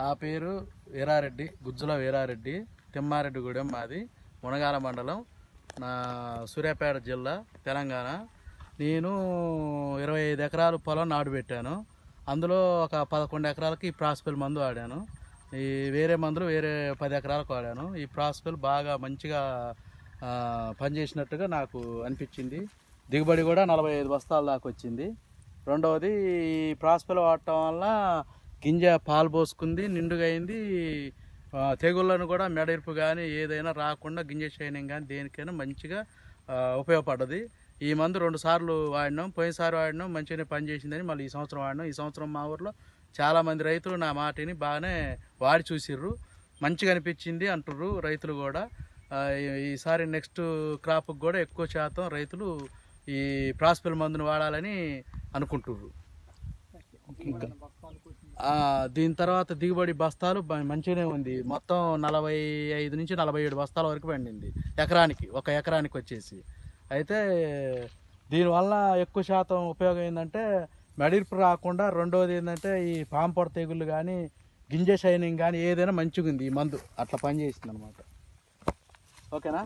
నా పేరు వీరారెడ్డి, గుజ్జుల వీరారెడ్డి, తిమ్మారెడ్డిగూడెం, మాది మునగాల మండలం, నా సూర్యాపేట జిల్లా, తెలంగాణ. నేను 25 ఎకరాలు పొలం నాటు పెట్టాను. అందులో ఒక 11 ఎకరాలకి ఈ ప్రాస్పెల్ మందు వాడాను. ఈ వేరే మందులు వేరే 10 ఎకరాలకు వాడాను. ఈ ప్రాస్పెల్ బాగా మంచిగా పనిచేసినట్టుగా నాకు అనిపించింది. దిగుబడి కూడా 45 బస్తాల దాకా వచ్చింది. రెండవది, ఈ ప్రాస్పెల్ వాడటం వల్ల గింజ పాలు పోసుకుంది, నిండుగా అయింది. తెగుళ్ళను కూడా మెడర్పు కానీ ఏదైనా రాకుండా గింజ షైనింగ్ కానీ దేనికైనా మంచిగా ఉపయోగపడ్డది. ఈ మందు 2 సార్లు వాడినాం. పోయినసారి వాడినాం, మంచిగానే పనిచేసిందని మళ్ళీ ఈ సంవత్సరం వాడినాం. ఈ సంవత్సరం మా ఊర్లో చాలామంది రైతులు నా మాటిని బాగానే వాడి చూసిర్రు, మంచిగా అనిపించింది అంటుర్రు రైతులు కూడా. ఈసారి నెక్స్ట్ క్రాప్కి కూడా ఎక్కువ శాతం రైతులు ఈ ప్రాస్పెల్ మందును వాడాలని అనుకుంటుర్రు. దీని తర్వాత దిగుబడి బస్తాలు మంచిగానే ఉంది. మొత్తం 45 నుంచి 47 బస్తాల వరకు పండింది ఎకరానికి, ఒక ఎకరానికి వచ్చేసి. అయితే దీనివల్ల ఎక్కువ శాతం ఉపయోగం ఏంటంటే మెడిర్పు రాకుండా, రెండోది ఏంటంటే ఈ పాంపొడ తెగుళ్ళు కానీ గింజ షైనింగ్ కానీ ఏదైనా మంచిగా ఉంది. ఈ మందు అట్లా పనిచేసింది అనమాట. ఓకేనా?